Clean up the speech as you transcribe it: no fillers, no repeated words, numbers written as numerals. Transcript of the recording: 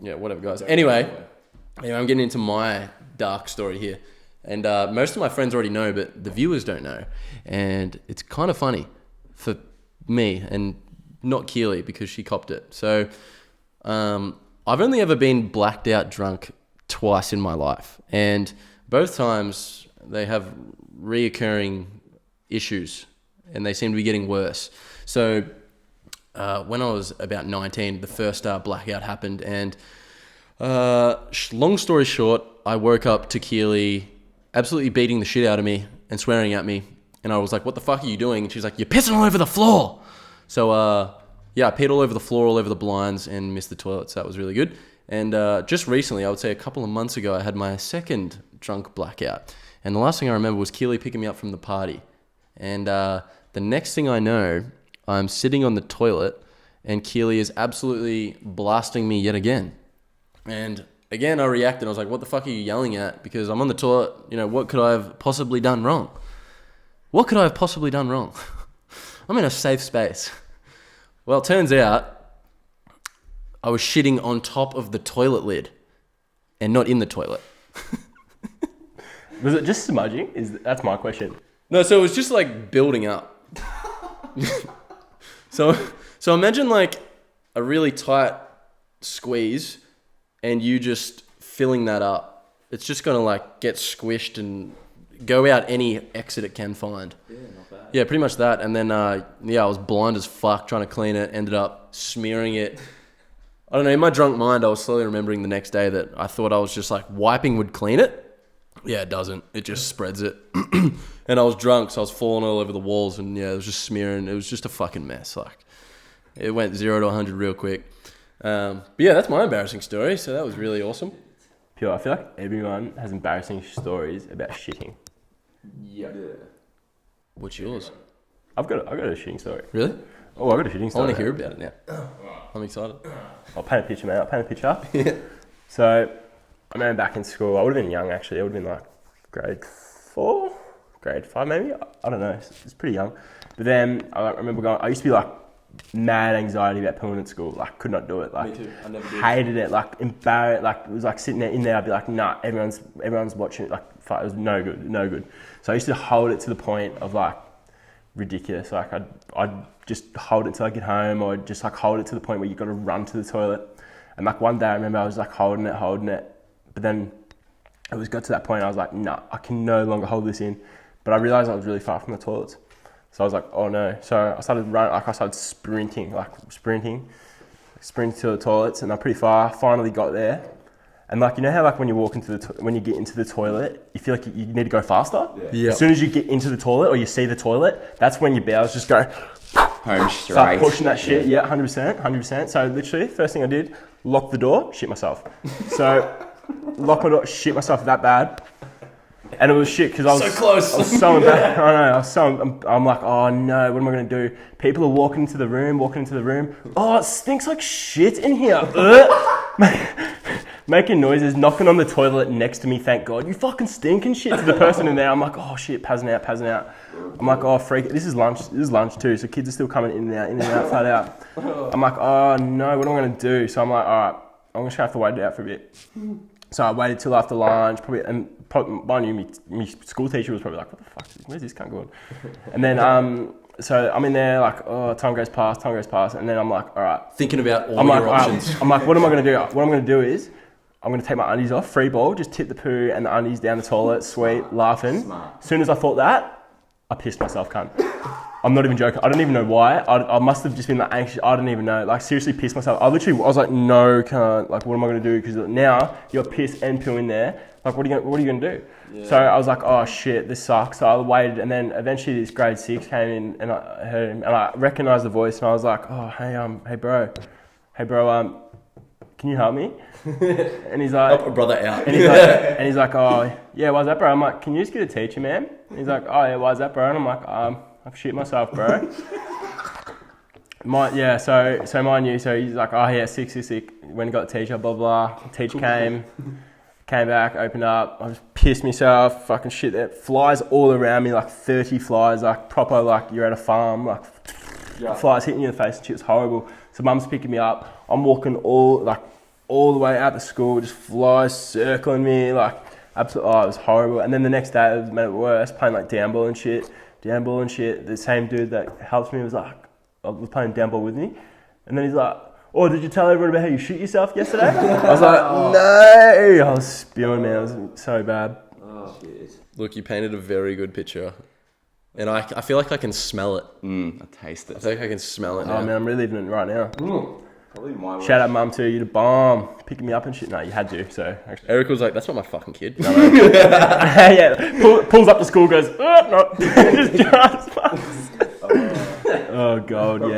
Yeah, whatever, guys. Anyway, I'm getting into my dark story here. And most of my friends already know, but the viewers don't know. And it's kind of funny for me and not Keely because she copped it. So I've only ever been blacked out drunk twice in my life. And both times they have reoccurring issues and they seem to be getting worse. So when I was about 19, the first blackout happened. And long story short, I woke up to Keely absolutely beating the shit out of me and swearing at me. And I was like, what the fuck are you doing? And she's like, you're pissing all over the floor. So, I peed all over the floor, all over the blinds and missed the toilet. So that was really good. And just recently, I would say a couple of months ago, I had my second drunk blackout. And the last thing I remember was Keely picking me up from the party. And the next thing I know, I'm sitting on the toilet and Keely is absolutely blasting me yet again. And again, I reacted. I was like, what the fuck are you yelling at? Because I'm on the toilet. What could I have possibly done wrong? What could I have possibly done wrong? I'm in a safe space. Well, it turns out I was shitting on top of the toilet lid and not in the toilet. Was it just smudging? That's my question. No, so it was just like building up. So imagine like a really tight squeeze and you just filling that up. It's just going to like get squished and go out any exit it can find. Yeah, not bad. Yeah, pretty much that. And then, I was blind as fuck trying to clean it. Ended up smearing it. I don't know, in my drunk mind, I was slowly remembering the next day that I thought I was just like wiping would clean it. Yeah, it doesn't. It just spreads it. And I was drunk, so I was falling all over the walls. And yeah, it was just smearing. It was just a fucking mess. Like, it went 0 to 100 real quick. But yeah, that's my embarrassing story. So that was really awesome. Pure, I feel like everyone has embarrassing stories about shitting. Yeah. What's yours? I've got a shitting story. Really? Oh, I've got a shitting I story. want to hear about it now. I'm excited. I'll paint a picture, mate. I'll paint a picture. Yeah. So, I remember back in school, I would have been young actually. I would have been like grade 4, grade 5 maybe. I don't know. It's pretty young. But then I remember I used to be like mad anxiety about pooing at school. Like, could not do it. Like, Me too. I never did. hated it. Like, embarrassed. Like, it was like sitting there in there. I'd be like, nah, everyone's watching it. Like, fuck, it was no good. So I used to hold it to the point of like ridiculous. Like, I'd just hold it till I get home, or just like hold it to the point where you got to run to the toilet. And like one day I remember I was like holding it, but then it got to that point I was like, nah, I can no longer hold this in. But I realized I was really far from the toilets. So I was like, oh no. So I started running, like I started sprinting to the toilets, and I'm pretty far. Finally got there. And like, you know how like when you walk when you get into the toilet, you feel like you need to go faster? Yeah. As soon as you get into the toilet or you see the toilet, that's when your bowels just go Home start straight. pushing that shit. Yeah, 100%. So literally, first thing I did, lock the door, shit myself. So lock my door, shit myself that bad. And it was shit because I was So close. I was so embarrassed. I know. I'm like, oh no, what am I going to do? People are walking into the room. Oh, it stinks like shit in here. Making noises, knocking on the toilet next to me, thank God. You fucking stink and shit to the person in there. I'm like, oh shit, passing out. I'm like, oh freak, this is lunch too, so kids are still coming in and out, flat out. I'm like, oh no, what am I going to do? So I'm like, all right, I'm just going to have to wait it out for a bit. So I waited till after lunch, mind you, my school teacher was probably like, what the fuck, where's this cunt going? And then, so I'm in there like, oh, time goes past, and then I'm like, all right. Thinking about all I'm your like, options. I'm like, what am I going to do? What I'm going to do is, I'm going to take my undies off, free ball, just tip the poo and the undies down the toilet, sweet, laughing. Smart. As soon as I thought that, I pissed myself, cunt. I'm not even joking. I don't even know why. I must have just been like anxious. I don't even know. Like, seriously pissed myself. I was like, no, cunt. Like, what am I going to do? Because now you're piss and poo in there. Like, what are you going to do? Yeah. So I was like, oh shit, this sucks. So I waited, and then eventually this grade 6 came in, and I heard him, and I recognized the voice, and I was like, oh, hey bro, can you help me? And he's like, Help a brother out. and he's like, oh yeah, why's that, bro? I'm like, can you just get a teacher, man? And he's like, oh yeah, why's that, bro? And I'm like, I've shit myself, bro. So mind you, so he's like, oh yeah, sick. When he got the teacher, blah blah. Teacher came back, opened up. I just pissed myself, fucking shit. There, flies all around me, like 30 flies, like proper, like you're at a farm, like flies hitting you in the face and shit. It's horrible. So mum's picking me up. I'm walking all like all the way out to school, just flies circling me, like, absolutely, it was horrible. And then the next day, it made it worse, playing like down ball and shit. The same dude that helped me was playing down ball with me. And then he's like, oh, did you tell everyone about how you shit yourself yesterday? I was like, no. I was spewing, man. It was so bad. Oh, shit. Look, you painted a very good picture. And I feel like I can smell it. I taste I it. feel like I can smell it now. Oh, man, I'm reliving it right now. Probably my worst. Shout out, mum, too. You're the bomb. Picking me up and shit. No, you had to, so. Actually. Eric was like, that's not my fucking kid. Yeah, pulls up to school, goes, oh, no. Just, oh, God, yeah.